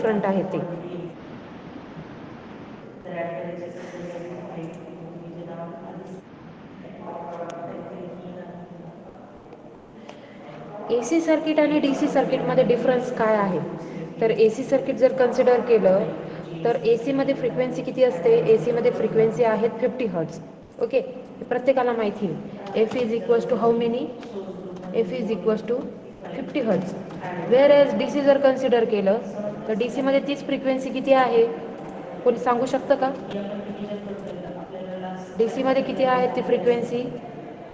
Different आहे ते. AC circuit आणि DC सर्किटमध्ये डिफरन्स काय आहे? तर AC सर्किट जर कन्सिडर केलं तर AC मध्ये फ्रिक्वेन्सी किती असते? AC मध्ये फ्रिक्वेन्सी आहेत 50 हर्ट्ज. ओके, प्रत्येकाला माहिती आहे. F is equals to how many? F is equals to 50 hertz. Whereas DC जर कन्सिडर केलं तर DC मध्ये तीच फ्रिक्वेन्सी किती आहे? कोणी सांगू शकतं का? DC मध्ये किती आहे ती frequency?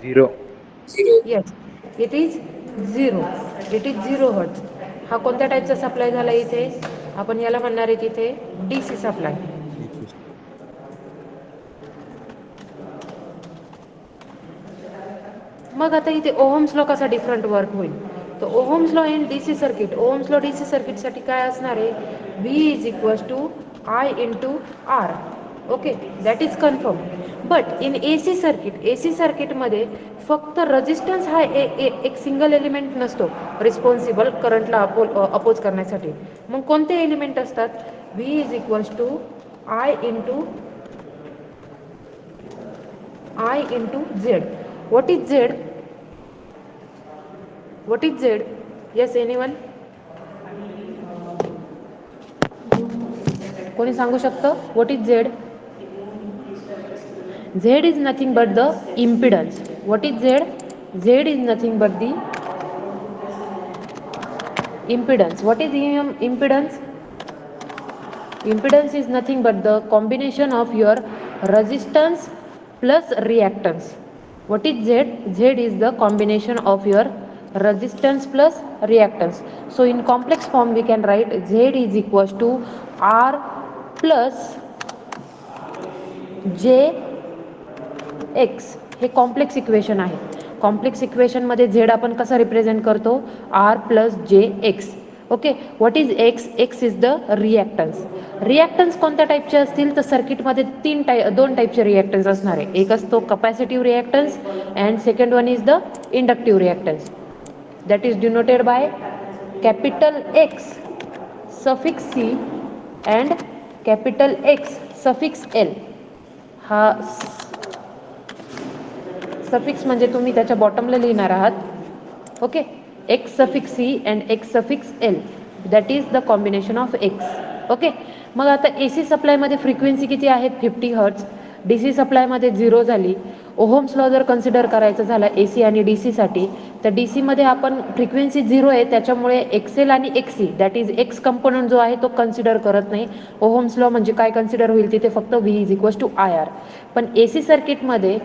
0. Yes, it is 0. It is 0 hertz. हा कोणत्या टाईपचा सप्लाय झाला इथे? आपण याला म्हणणार आहे तिथे DC सप्लाय. DC. मग आता इथे ओहम्स लॉ कसा डिफरंट वर्क होईल? तर Ohm's law in DC circuit, Ohm's law DC सर्किटसाठी काय असणार आहे? V is equals to I into R. Okay, that is confirm. But in AC circuit, AC सर्किटमध्ये फक्त रेजिस्टन्स हा एक सिंगल एलिमेंट नसतो रिस्पॉन्सिबल करंटला अपोज करण्यासाठी. मग कोणते एलिमेंट असतात? V is equals to I into Z. What is Z? What is Z? Yes, anyone? कोणी सांगू शकतं? What is Z? Z is nothing but the impedance. What is Z? Z is nothing but the impedance. What is impedance? Impedance is nothing but the combination of your resistance plus reactance. What is Z? Z is the combination of your resistance plus reactance. So in complex form we can write Z is equals to R plus J X. हे complex equation आहे. Complex इक्वेशनमध्ये Z आपण कसा represent करतो? R plus JX. Okay, what is X? X is the reactance. Reactance कोणत्या टाईपचे असतील? तर सर्किटमध्ये दोन टाईपचे रिॲक्टन्स असणार आहे. एक असतो capacitive reactance and second one is the inductive reactance. That is denoted by capital X suffix C and capital X suffix L. हा सफिक्स म्हणजे तुम्ही त्याच्या बॉटमला लिहिणार आहात. Okay, X suffix C and X suffix L, that is the combination of X. Okay, मग आता AC सप्लायमध्ये frequency किती आहेत? 50 हर्ट्ज. DC सप्लायमध्ये 0 झाली. ओहम्स लॉ जर कन्सिडर करायचं झाला AC आणि DC साठी, तर DC मध्ये आपण फ्रिक्वेन्सी 0 आहे, त्याच्यामुळे XL आणि XC that is x component जो आहे तो कन्सिडर करत नाही. ओहम्स लॉ म्हणजे काय कन्सिडर होईल तिथे? फक्त V is equals to IR. पण AC सर्किटमध्ये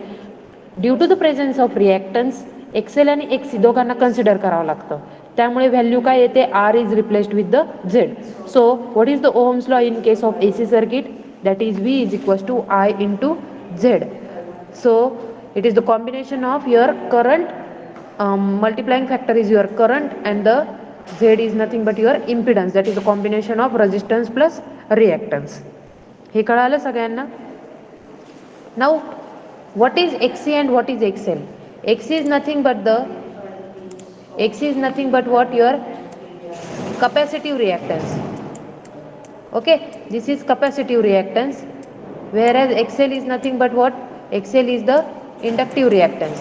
due to the presence of reactance XL आणि XC दोघांना कन्सिडर करावं लागतं. त्यामुळे व्हॅल्यू काय येते? R is replaced with the Z. So what is the Ohm's law in case of AC circuit? That is V is equals to I into Z. So it is the combination of your current, multiplying factor is your current and the Z is nothing but your impedance, that is the combination of resistance plus reactance. हे कळालं सगळ्यांना? Now what is XC and what is XL? XC is nothing but what? Your capacitive reactance. Okay, this is capacitive reactance, whereas XL is nothing but what? XL is the inductive reactance.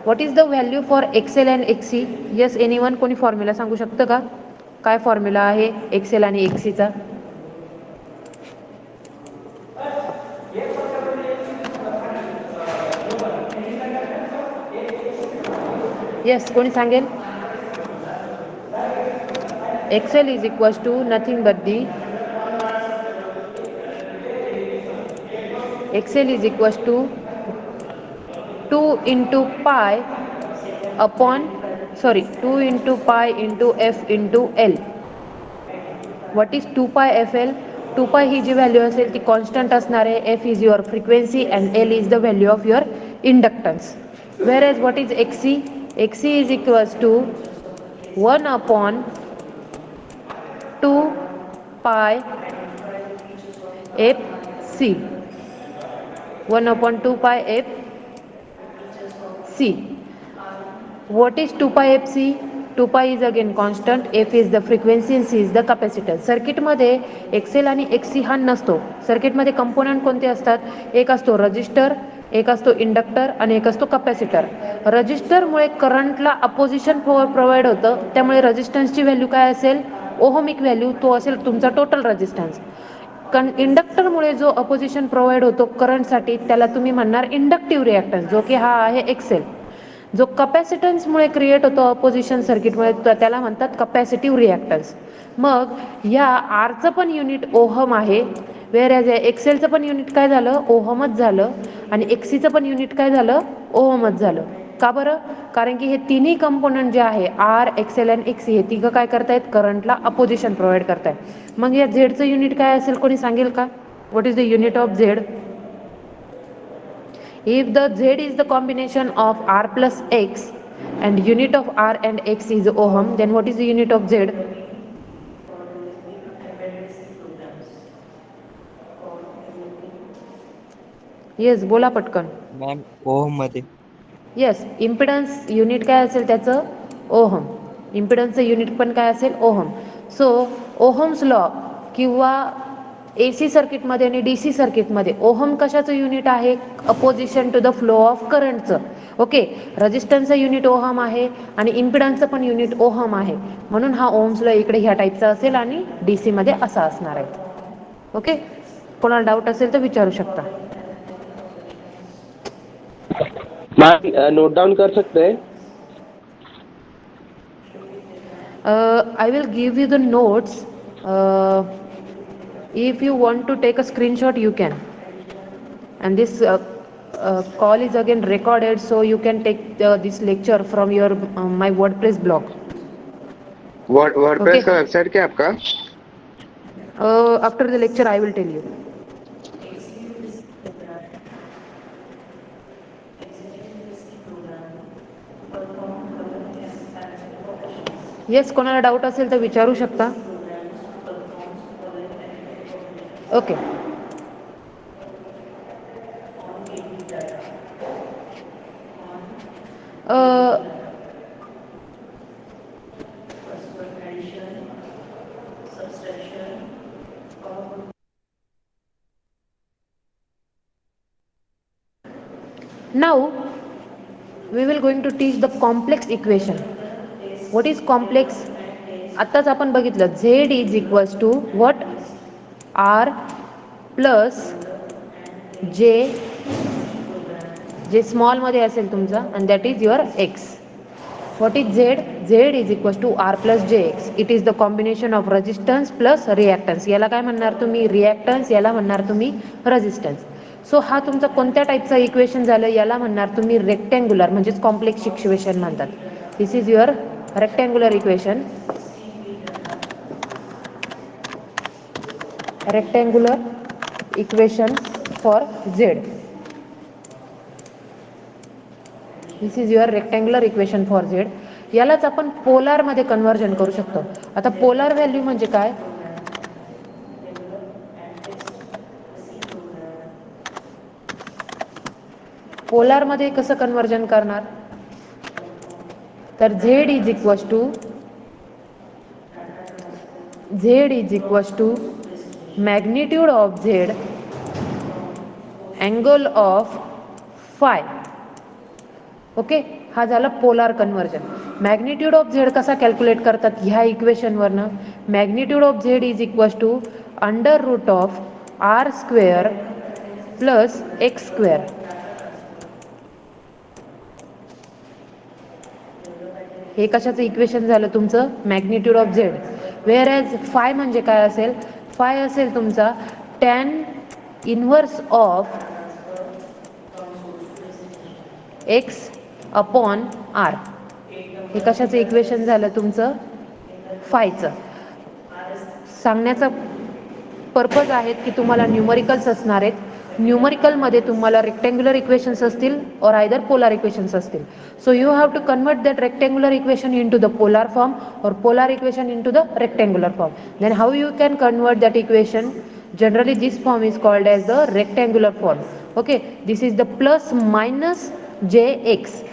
What is the value for XL and XC? Yes, anyone? कोणी formula सांगू शकतं का? काय formula आहे XL आणि XC चा? Yes, कोणी सांगेल? XL is equals to nothing but the XL is equals to 2 into pi upon 2 into pi into F into L. What is 2 pi FL? 2 pi he G value असेल ती constant असणार आहे. F is your frequency and L is the value of your inductance. Whereas what is XC? XC is equals to 1 upon 2 pi FC. 1 upon 2 pi FC. What is 2 pi FC? 2π is again constant, f is the frequency and c is the capacitance. सर्किटमध्ये XL आणि XC हा नसतो. सर्किटमध्ये component कोणते असतात? एक असतो register, एक असतो इंडक्टर आणि एक असतो कॅपॅसिटर. रजिस्टरमुळे करंटला अपोजिशन प्रोव्हाइड होतं, त्यामुळे रेजिस्टन्सची व्हॅल्यू काय असेल? ओहमिक व्हॅल्यू, तो असेल तुमचा टोटल रेजिस्टन्स. इंडक्टरमुळे जो अपोजिशन प्रोव्हाइड होतो करंटसाठी त्याला तुम्ही म्हणणार इंडक्टिव्ह रिॲक्टन्स, जो की हा आहे XL. जो कपॅसिटन्समुळे क्रिएट होतो अपोजिशन सर्किटमुळे त्याला म्हणतात कपॅसिटिव्ह रिॲक्टन्स. मग ह्या आरचं पण युनिट ओहम आहे, वेअरएज एक्सेलचं पण युनिट काय झालं? ओहमच झालं. आणि XCचं पण युनिट काय झालं? ओहमच झालं. का बरं? कारण की हे तिन्ही कंपोनंट जे आहे आर, XL आणि XC हे तिघं काय करतायत? करंटला अपोजिशन प्रोव्हाइड करतायत. मग या झेडचं युनिट काय असेल? कोणी सांगेल का? What is the unit of Z? If the Z is the combination of R plus X and unit of R and X is ohm, then what is the unit of Z? Yes, बोला पटकन. Ma'am ohm मध्ये. Yes, impedance unit काय असेल त्याचं? Ohm. इम्पिडन्सचं unit पण काय असेल? Ohm. So ohms law किंवा AC सर्किटमध्ये आणि DC सर्किटमध्ये ओहम कशाचं युनिट आहे? Opposition to the flow of करंटचं. ओके, रेजिस्टन्सचं युनिट ओहम आहे आणि इम्पिडन्सचं पण युनिट ओहम आहे. म्हणून हा ओहम्स लॉ इकडे ह्या टाईपचा असेल आणि DC मध्ये असा असणार आहे. ओके, कोणाला डाऊट असेल तर विचारू शकता. नोट डाउन कर सकते हैं? I will give you the notes. If you want to take a screenshot, you can. And this call is again recorded, so you can take this lecture from your my WordPress blog. WordPress Okay. का website क्या है आपका? After the lecture, I will tell you. Yes, कोणाला doubt असेल तर विचारू शकता. Okay. Now we will going to teach the complex equation. What is complex? आत्ताच आपण बघितलं Z is equals to what? R plus J, जे स्मॉल मध्ये असेल तुमचा, and that is your X. What is Z? Z is equals to R plus JX. It is the combination of resistance plus reactance. याला काय म्हणणार तुम्ही? Reactance. याला म्हणणार तुम्ही रेजिस्टन्स. सो हा तुमचा कोणत्या टाईपचा इक्वेशन झालं? याला म्हणणार तुम्ही रेक्टँग्युलर, म्हणजेच कॉम्प्लेक्स इक्वेशन म्हणतात. This is your rectangular equation. Rectangular equation for Z. This is your rectangular equation for Z. यालाच आपण पोलारमध्ये कन्व्हर्जन करू शकतो. आता पोलार व्हॅल्यू म्हणजे काय? पोलारमध्ये कसं कन्व्हर्जन करणार? तर Z is equals to magnitude of Z angle of phi. Okay, हा झाला polar conversion. Magnitude of Z कसा कॅल्क्युलेट करतात? ह्या इक्वेशनवरनं magnitude of Z is equals to under root of R square plus X square. हे कशाचं equation झालं तुमचं? Magnitude of Z. Whereas phi म्हणजे काय असेल? फाय असेल तुमचा tan inverse of X upon R. हे कशाचं इक्वेशन झालं तुमचं? फायचं. सांगण्याचा पर्पज आहेत की तुम्हाला न्यूमरिकल्स असणार आहेत. न्यूमरिकलमध्ये तुम्हाला रेक्टँग्युलर इक्वेशन्स असतील और आयदर पोलार इक्वेशन्स असतील. So you have to convert that rectangular equation into the polar form और polar equation into the rectangular form. Then how you can convert that equation? Generally this form is called as the rectangular form. Okay, this is the plus minus jx.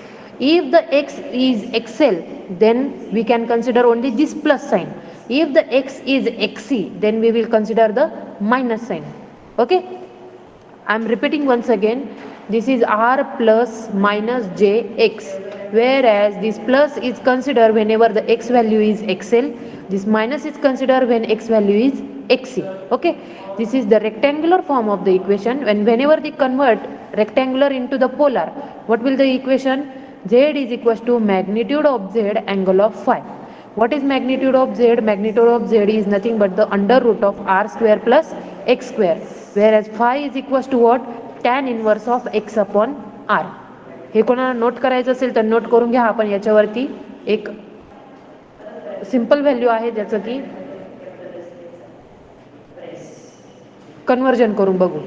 If the x is xl, then we can consider only this plus sign. If the x is xc, then we will consider the minus sign. Okay, I am repeating once again. This is r plus minus jx, whereas this plus is considered whenever the x value is xl. This minus is considered when x value is xc. Okay, this is the rectangular form of the equation. And whenever they convert rectangular into the polar, what will the equation? Z is equals to magnitude of z angle of phi. What is magnitude of z? Magnitude of z is nothing but the under root of r square plus x square, whereas phi is equals to what? Tan inverse of x upon r. हे कोणाला note करायचं असेल तर note करून घ्या. आपण याच्यावरती एक सिंपल व्हॅल्यू आहे ज्याचं की कन्वर्जन करून बघू.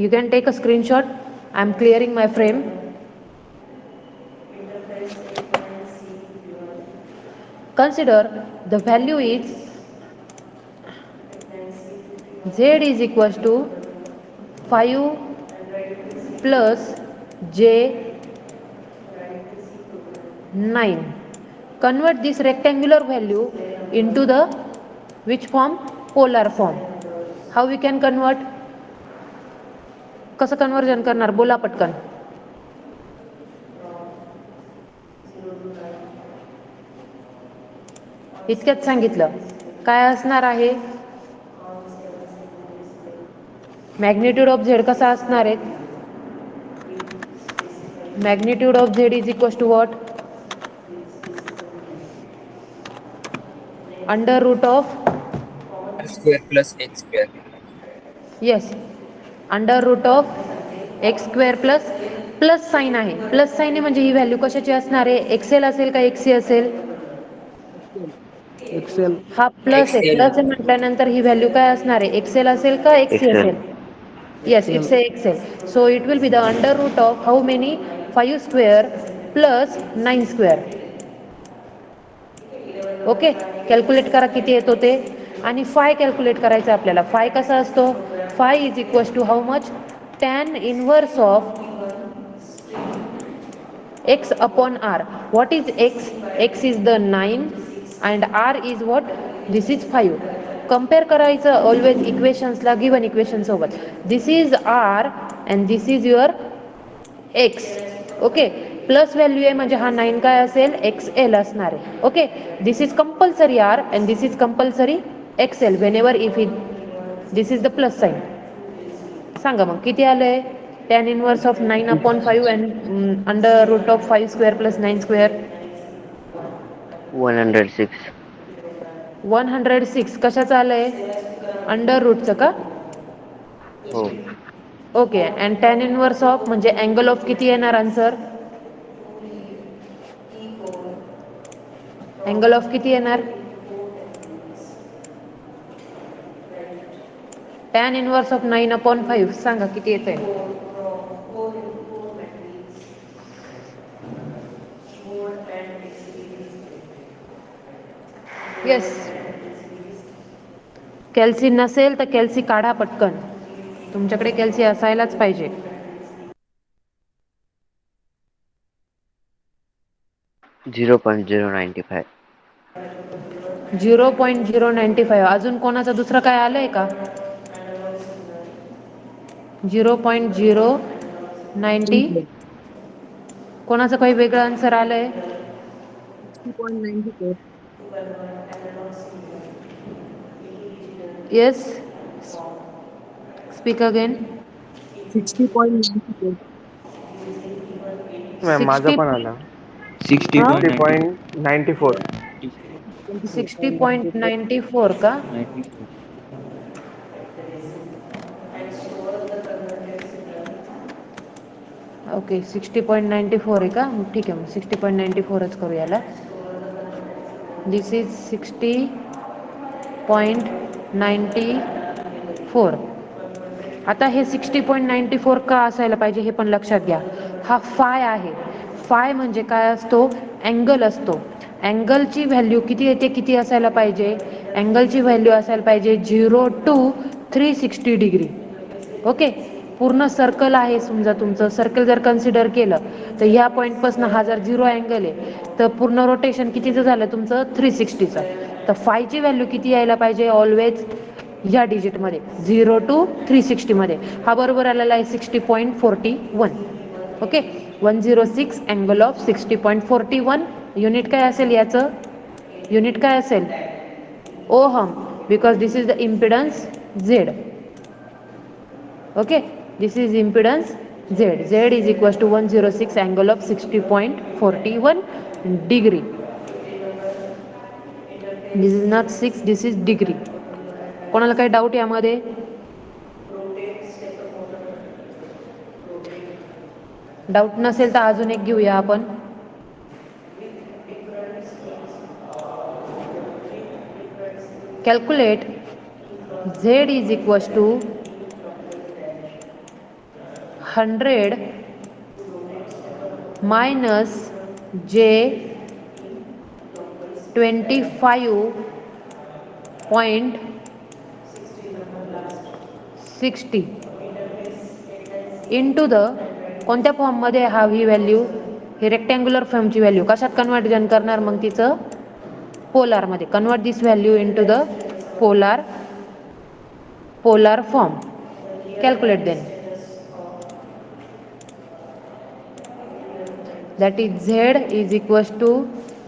You can take a screenshot. I am clearing my frame. Consider the value is z is equals to 5 plus j 9. Convert this rectangular value into the which form? Polar form. How we can convert? कसं conversion करणार? बोला पटकन. इतक्यात सांगितलं. काय असणार आहे? Magnitude of Z कसा असणार आहे? Magnitude of Z is equal to what? Under root of r square plus x square. Yes, under root of X square plus plus sign आहे. प्लस साईन आहे म्हणजे ही व्हॅल्यू कशाची असणार आहे? एक्सेल असेल का एक्सी असेल? एक्सेल. हा प्लस आहे. XL. प्लस आहे म्हटल्यानंतर ही व्हॅल्यू काय असणार आहे? एक्सेल असेल का एक्सी एक्सेल. असेल? Yes, it's a excel. So it will be the under root of how many? 5 square plus 9 square. Okay, calculate करा किती येतो ते. आणि फाय कॅल्क्युलेट करायचं आपल्याला. फाय कसा असतो? Phi is equals to how much? Tan inverse of x upon r. What is x? X is the 9 and r is what? This is 5. Compare करायचं ऑलवेज इक्वेशन्सला, गिवन इक्वेशन सोबत. This is r and this is your x. Okay, plus value आहे म्हणजे हा 9 काय असेल? XL असणार आहे. Okay, this is compulsory r and this is compulsory XL whenever if it this is the plus sign. सांगा मग किती आलंय? tan inverse of 9 upon 5 and under root of 5 square plus 9 square. 106. 106 कशाचं आलंय? अंडर रूटचं का? हो. Okay, and tan inverse of म्हणजे angle of किती येणार आन्सर? अँगल ऑफ किती येणार? tan इनवर्स ऑफ 9 upon 5 सांगा किती येतंय? येस, कॅल्सी नसेल तर कॅल्सी काढा पटकन. तुमच्याकडे कॅल्सी असायलाच पाहिजे. 0.095. 0.095. अजून कोणाचं दुसरं काय आलंय का? 0.090. कोणाचं काही वेगळं आन्सर आलंय? 60.94. Yes, speak again. 60.94. मॅम माझा पण आला 60.94. 60.94 का? ओके, 60.94 आहे का? ठीक आहे, मग 60.94च करू याला. दिस इज 60.94. आता हे 60.94 का असायला पाहिजे हे पण लक्षात घ्या. हा फाय आहे. फाय म्हणजे काय असतो? अँगल असतो. अँगलची व्हॅल्यू किती येते? किती असायला पाहिजे? अँगलची व्हॅल्यू असायला पाहिजे 0 to 360 डिग्री. ओके. पूर्ण सर्कल आहे समजा तुमचं सर्कल जर कन्सिडर केलं तर ह्या पॉईंटपासून हा जर 0 अँगल आहे तर पूर्ण रोटेशन कितीचं झालं तुमचं 360चं. तर फायची व्हॅल्यू किती यायला पाहिजे ऑलवेज ह्या डिजिटमध्ये 0 to 360मध्ये. हा बरोबर आलेला आहे 60.41. ओके. 106 angle of 60.41. युनिट काय असेल याचं युनिट काय असेल ohm because this is the impedance Z. okay, this is impedance z is equals to 106 angle of 60.41 degree. This is not 6, this is degree. कोणाला काही डाऊट यामध्ये? डाऊट नसेल तर अजून एक घेऊया आपण. Calculate z is equals to 100 minus j 25.60 into the कोणत्या फॉर्ममध्ये ही व्हॅल्यू ही रेक्टँग्युलर फॉर्मची व्हॅल्यू कशात कन्वर्जन करणार मग तिचं पोलारमध्ये. Convert this value into the polar form. Calculate then. that is z is equals to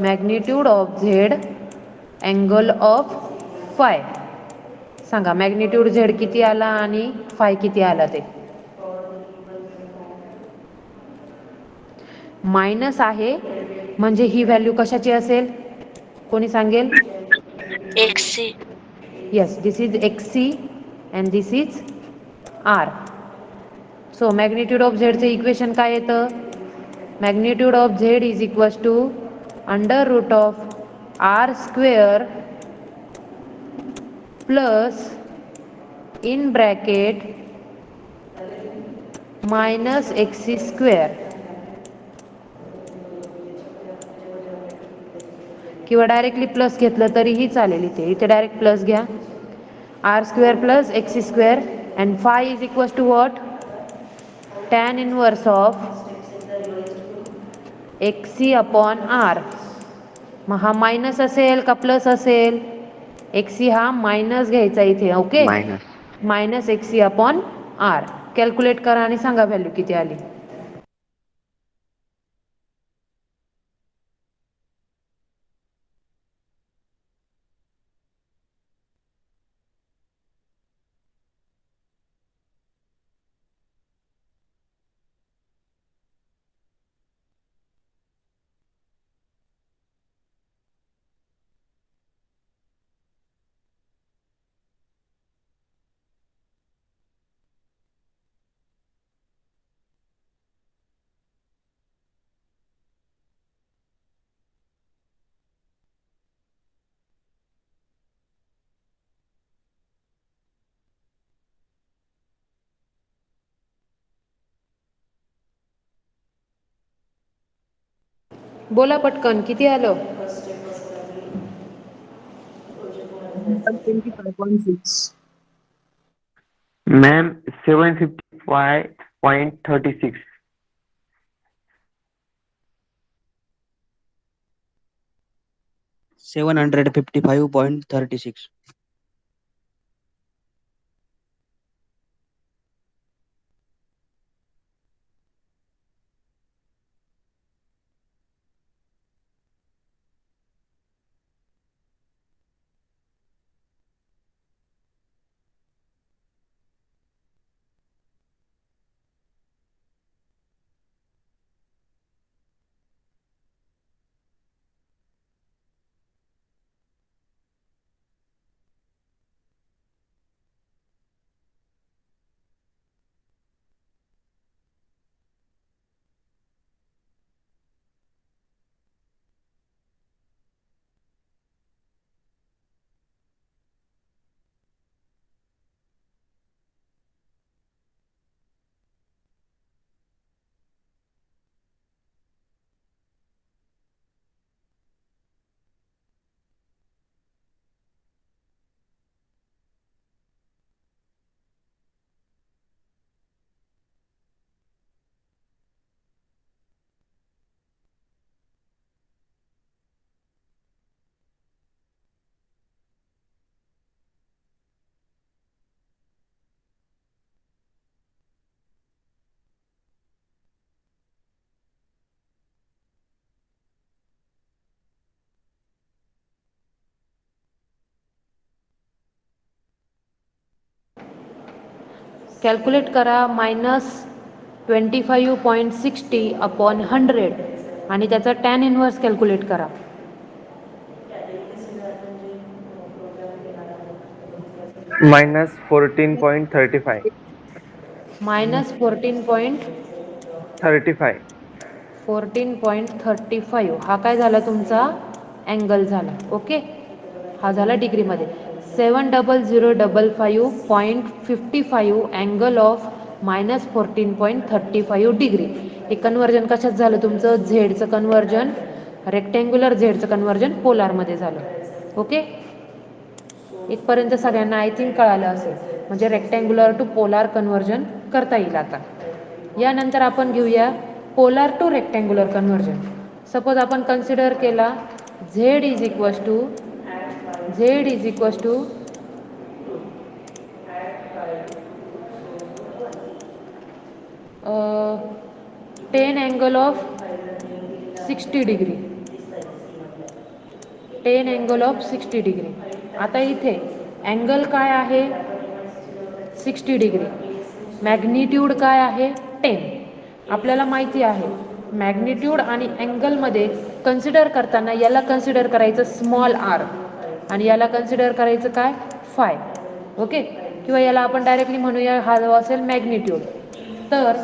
magnitude of z angle of phi. सांगा मॅग्निट्यूड z किती आला आणि फाय किती आला ते. मायनस आहे म्हणजे ही व्हॅल्यू कशाची असेल कोणी सांगेल? XC. yes, this is xc and this is r. so magnitude of z चे इक्वेशन काय येतं magnitude of z is equals to under root of r square plus in bracket minus xc square किंवा directly plus घेतलं तरीही चालेल. इथे direct plus घ्या. r square plus xc square and phi is equals to what? tan inverse of xc upon r. मग हा minus असेल का प्लस असेल? xc हा मायनस घ्यायचा इथे. Okay. Minus. Minus xc upon r. Calculate करा आणि सांगा व्हॅल्यू किती आली. बोला पटकन किती आलं? 25.6. मॅम 755.36. 755.36. कॅल्क्युलेट करा -25.60 अपॉन 100 आणि त्याचा टॅन इन्व्हर्स कॅल्क्युलेट करा. -14.35. -14.35 हा काय झाला तुमचा अँगल झाला. ओके, हा झाला डिग्रीमध्ये. 70055.55 अँगल ऑफ -14.35 डिग्री. हे कन्वर्जन कशात झालं तुमचं? झेडचं कन्वर्जन रेक्टँग्युलर, झेडचं कन्वर्जन पोलारमध्ये झालं. ओके, इथपर्यंत सगळ्यांना आय थिंक कळालं असेल. म्हणजे रेक्टँग्युलर टू पोलार कन्वर्जन करता येईल. आता यानंतर आपण घेऊया polar to rectangular conversion. Suppose आपण कन्सिडर केला Z is equals to 10 angle of 60 degree. 10 angle of 60 degree. आता इथे अँगल काय आहे? 60 डिग्री. मॅग्निट्यूड काय आहे? 10. आपल्याला माहिती आहे मॅग्निट्यूड आणि अँगलमध्ये कन्सिडर करताना याला कन्सिडर करायचं स्मॉल आर आणि याला कन्सिडर करायचं काय? फाय. ओके, किंवा याला आपण डायरेक्टली म्हणूया हा जो असेल मॅग्निट्यूड. तर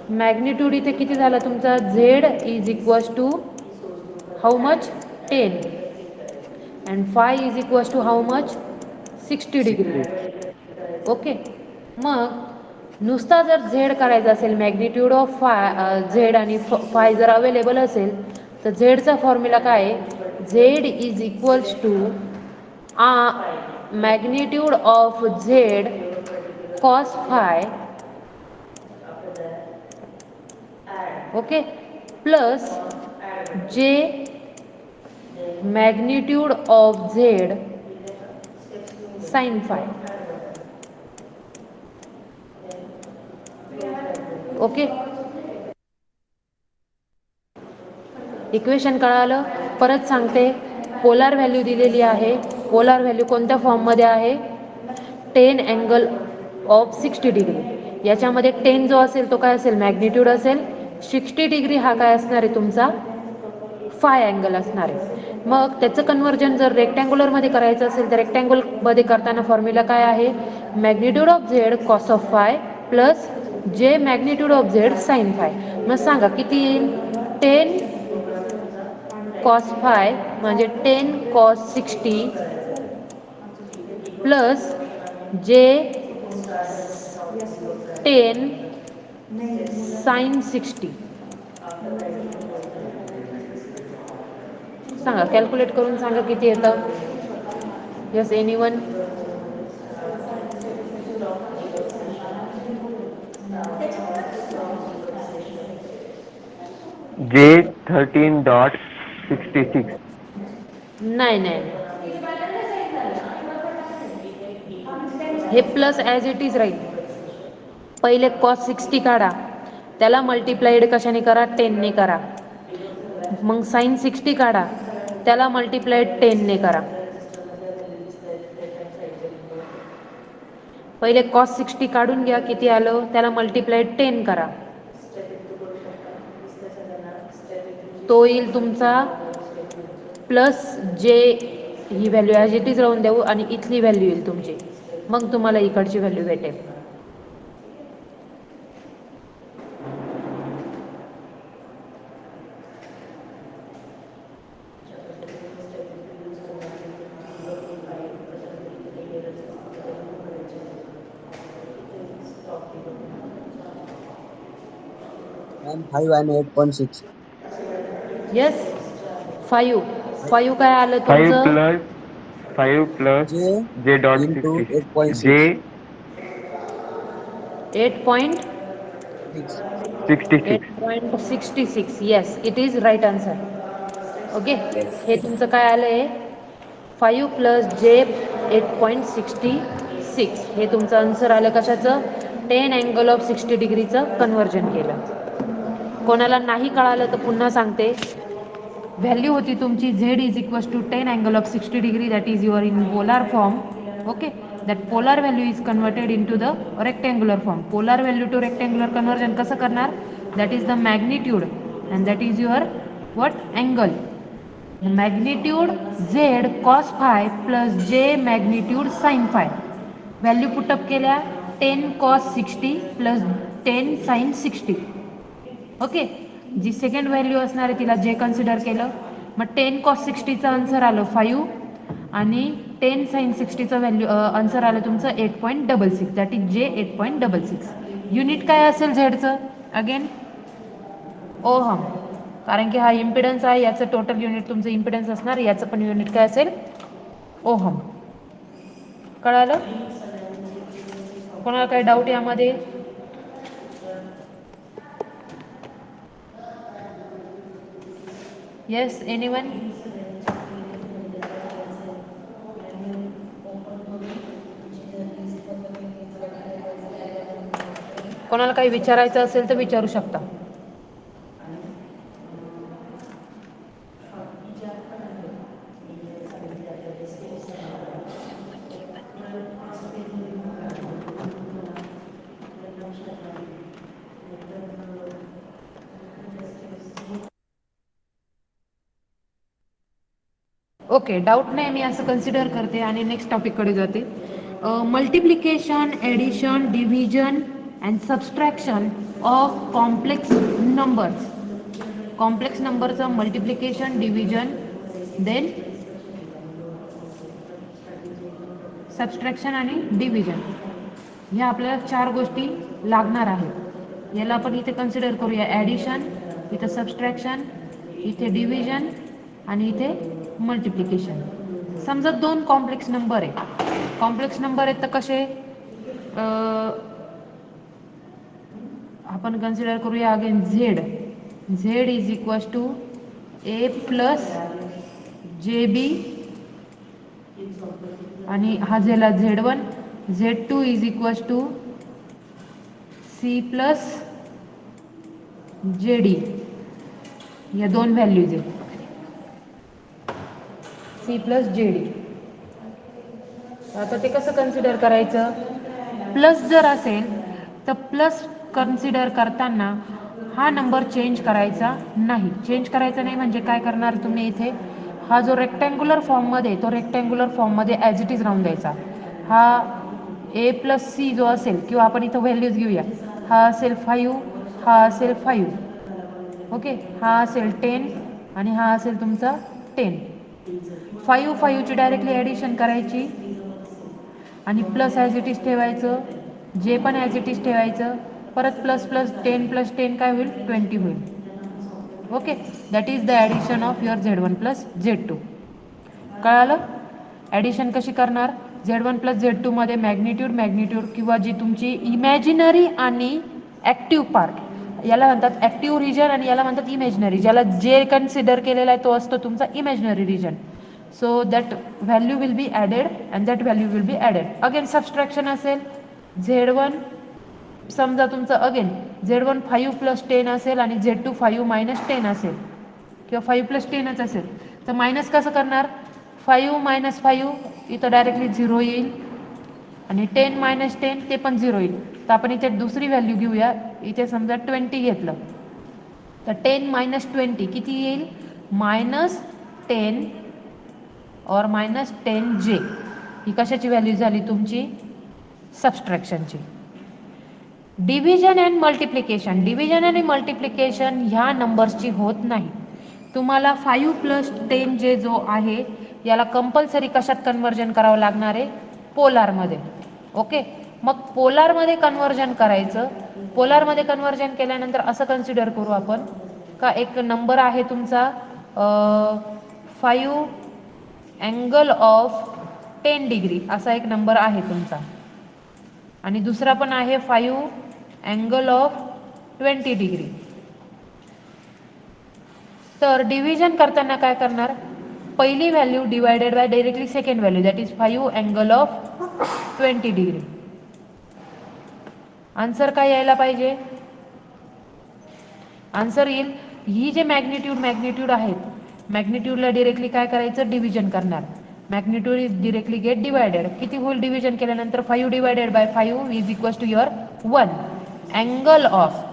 मॅग्निट्यूड इथे किती झाला तुमचा? Z is equals to how much? 10 and phi is equals to how much? 60 degree. Okay, मग नुसता जर झेड करायचा असेल, मॅग्निट्यूड ऑफ झेड आणि फाय जर अवेलेबल असेल तर झेडचा फॉर्म्युला काय आहे? Z is equals to magnitude of Z cos phi, okay, plus j magnitude of Z sine phi. Okay, equation कळालं? परत सांगते, पोलार व्हॅल्यू दिलेली आहे. पोलार व्हॅल्यू कोणत्या फॉर्ममध्ये आहे? 10 अँगल ऑफ 60 डिग्री. याच्यामध्ये 10 जो असेल तो काय असेल? मॅग्निट्यूड असेल. 60 डिग्री हा काय असणार आहे तुमचा? फाय अँगल असणार आहे. मग त्याचं कन्वर्जन जर रेक्टँग्युलरमध्ये करायचं असेल तर रेक्टँग्युलरमध्ये करताना फॉर्म्युला काय आहे? Magnitude of Z cos of phi plus j magnitude of Z sine phi. मग सांगा किती येईल? 10 कॉस फाय म्हणजे 10 कॉस 60 प्लस जे 10 साइन 60. सांगा, कॅल्क्युलेट करून सांगा किती येतं. Yes, anyone? जे 13.66. नाही नाही, हे प्लस ॲज इट इज राहील. पहिले कॉस 60 काढा, त्याला मल्टिप्लाइड कशाने करा? 10 ने करा. मग साइन 60 काढा, त्याला मल्टिप्लाइड 10 ने करा. पहिले कॉस 60 काढून घ्या, किती आलं? त्याला मल्टिप्लाइड 10 करा. तो येईल तुमचा प्लस जे, ही व्हॅल्यू ॲज इट इज राहून देऊ आणि इथली व्हॅल्यू येईल तुमची. मग तुम्हाला इकडची व्हॅल्यू भेटेल. मॅम 5 आणि 8.6. यस, 5 काय आलं 5 तुमचं? प्लस जे जे डॉट इंटू 60 जे 8.6. 66. 8.66. Yes, it is right answer. Okay, yes. हे तुमचं काय आलं आहे? 5 प्लस जे 8.66. हे तुमचं आन्सर आलं. कशाचं? 10 अँगल ऑफ 60 डिग्रीचं कन्वर्जन केलं. कोणाला नाही कळालं तर पुन्हा सांगते. व्हॅल्यू होती तुमची Z is equals to 10 angle of 60 degree, that is your in polar form. Okay, that polar value is converted into the rectangular form. Polar value to rectangular conversion कसं करणार? That is the magnitude and that is your what? Angle. Magnitude z cos phi plus j magnitude sin phi. Value put up केल्या 10 cos 60 plus 10 sin 60. Okay, जी second value असणार आहे तिला जे consider केलं. मग 10 cos 60चं answer आलं 5 आणि 10 sin 60चं व्हॅल्यू आन्सर आलं तुमचं 8.66. दॅट इज जे 8.66. युनिट काय असेल झेडचं? अगेन ओहम, कारण की हा इम्पिडन्स आहे. याचं टोटल युनिट तुमचं इम्पिडन्स असणार. याचं पण युनिट काय असेल? ओहम. कळालं? कोणाला काही डाऊट यामध्ये? Yes, anyone? कोणाला काही विचारायचं असेल तर विचारू शकता. ओके, डाऊट नाही, मी असं कन्सिडर करते आणि नेक्स्ट टॉपिककडे जाते. Multiplication, addition, division and subtraction of complex numbers. Complex नंबरचं मल्टिप्लिकेशन, डिव्हिजन, देन सबस्ट्रॅक्शन आणि डिव्हिजन, ह्या आपल्याला 4 गोष्टी लागणार आहेत. याला आपण इथे कन्सिडर करूया. ॲडिशन, इथे सबस्ट्रॅक्शन, इथे डिव्हिजन आणि इथे मल्टिप्लिकेशन. समजा 2 कॉम्प्लेक्स नंबर आहे. कॉम्प्लेक्स नंबर आहेत तर कसे? आपण कन्सिडर करूया again Z. Z is equals to A plus j B आणि हा झाला Z1. Z2 is equals to C plus j D. या 2 व्हॅल्यूज आहेत, सी प्लस जे डी. आता ते कसं कन्सिडर करायचं? प्लस जर असेल तर प्लस कन्सिडर करताना हा नंबर चेंज करायचा नाही. चेंज करायचा नाही म्हणजे काय करणार तुम्ही? इथे हा जो रेक्टँग्युलर फॉर्ममध्ये, तो रेक्टँग्युलर फॉर्ममध्ये ॲज इट इज राहून द्यायचा. हा ए प्लस सी जो असेल, किंवा आपण इथं व्हॅल्यूज घेऊया, हा असेल 5, हा असेल 5. ओके, हा असेल 10 आणि हा असेल तुमचा 10. 5ची डायरेक्टली ॲडिशन करायची आणि प्लस ॲज इट इज ठेवायचं. जे पण ॲज इट इज ठेवायचं. परत प्लस प्लस 10 प्लस 10 काय होईल? 20 होईल. Okay, that is the addition of your Z1 plus Z2. कळालं? ॲडिशन कशी करणार? Z1 प्लस Z2 मध्ये मॅग्निट्यूड किंवा जी तुमची इमॅजिनरी आणि ॲक्टिव्ह पार्ट, याला म्हणतात ॲक्टिव्ह रिजन आणि याला म्हणतात इमॅजिनरी. ज्याला जे कन्सिडर केलेला आहे तो असतो तुमचा imaginary region. So that value will be added and that value will be added. Again subtraction असेल. Z1 समजा तुमचं अगेन Z1 5 प्लस 10 असेल आणि Z2 5 मायनस 10 असेल किंवा 5 प्लस 10च असेल, तर मायनस कसं करणार? 5 मायनस 5 इथं डायरेक्टली 0 येईल आणि 10 मायनस 10 ते पण 0 येईल. तर आपण इथे दुसरी व्हॅल्यू घेऊया. इथे समजा 20 घेतलं तर 10 मायनस 20 किती येईल? -10 और -10J. ही कशाची व्हॅल्यू झाली तुमची? सबस्ट्रॅक्शनची. Division and multiplication. डिव्हिजन आणि मल्टिप्लिकेशन ह्या नंबर्सची होत नाही. तुम्हाला 5 प्लस 10J जो आहे याला कंपल्सरी कशात कन्वर्जन करावं लागणार आहे? पोलारमध्ये. ओके, मग पोलारमध्ये कन्वर्जन करायचं. पोलारमध्ये कन्वर्जन केल्यानंतर असं कन्सिडर करू आपण का एक नंबर आहे तुमचा 5 अँगल ऑफ 10 डिग्री असा एक नंबर आहे तुमचा आणि दुसरा पण आहे 5 अँगल ऑफ 20 डिग्री. तर डिव्हिजन करताना काय करणार? पहिली value divided by directly second value, that is 5 angle of 20 degree. Answer काय यायला पाहिजे? आन्सर येईल ही जे मॅग्निट्यूड आहेत, मॅग्निट्यूडला डायरेक्टली काय करायचं? डिव्हिजन करणार. Magnitude is directly get divided. किती होईल डिव्हिजन केल्यानंतर? 5 divided by 5 is equals to your 1. Angle of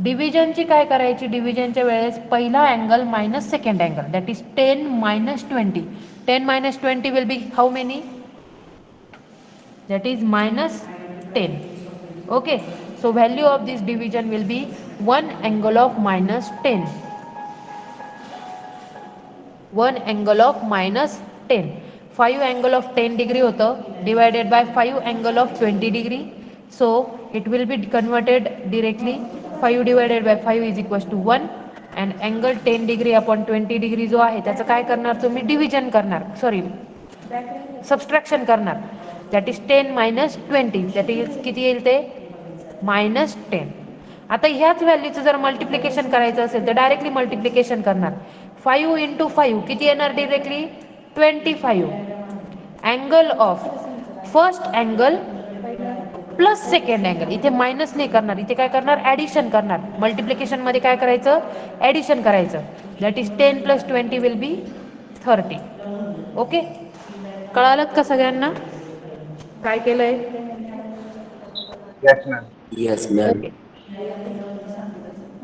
डिव्हिजनची काय करायची? डिव्हिजनच्या वेळेस पहिला angle minus second angle, that is 10 minus 20. 10 minus 20 will be how many? That is minus 10. Okay, so value of this division will be 1 angle of minus 10. 1 angle of minus 10. 5 angle of 10 degree होतं divided by 5 angle of 20 degree. So it will be converted directly. 5 divided by 5 is equals to 1. And angle 10 degree upon 20 degree जो आहे त्याचं काय करणार तुम्ही? Division करणार, sorry subtraction करणार. That is 10 minus 20. That is किती येईल ते? minus 10. आता ह्याच व्हॅल्यूचं जर मल्टिप्लिकेशन करायचं असेल तर डायरेक्टली मल्टिप्लिकेशन करणार. 5 into 5 किती येणार directly? 25. Angle of first angle plus second angle, इथे मायनस नाही करणार, इथे काय करणार? ॲडिशन करणार. मल्टिप्लिकेशन मध्ये काय करायचं? ॲडिशन करायचं. That is 10 plus 20 will be 30. Okay, कळालं का सगळ्यांना काय केलंय? Yes, ma'am. Yes, ma'am.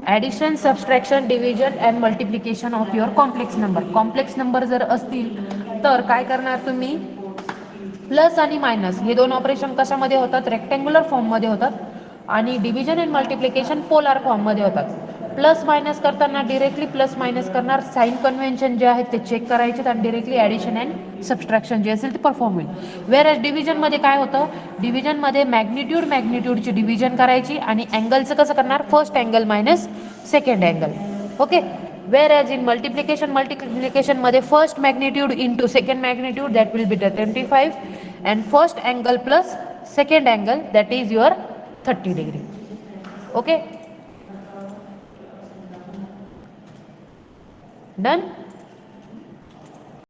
Addition, subtraction, division and multiplication of your complex number. Complex number जर असतील तर काय करणार तुम्ही? प्लस आणि मायनस हे दोन ऑपरेशन कशामध्ये होतात? रेक्टँग्युलर फॉर्ममध्ये होतात. आणि डिव्हिजन अँड मल्टिप्लिकेशन पोलार फॉर्ममध्ये होतात. प्लस मायनस करताना डिरेक्टली प्लस मायनस करणार. साइन कन्व्हेन्शन जे आहेत ते चेक करायचे आणि डिरेक्टली ॲडिशन अँड सबस्ट्रॅक्शन जे असेल ते परफॉर्म होईल. वेअर एज डिव्हिजनमध्ये काय होतं? डिव्हिजनमध्ये मॅग्निट्यूडची डिव्हिजन करायची आणि अँगलचं कसं करणार? First angle minus second angle. Okay, whereas in multiplication मध्ये first magnitude into second magnitude, that will be 25. And first angle plus second angle, that is your 30 degree. Okay, done.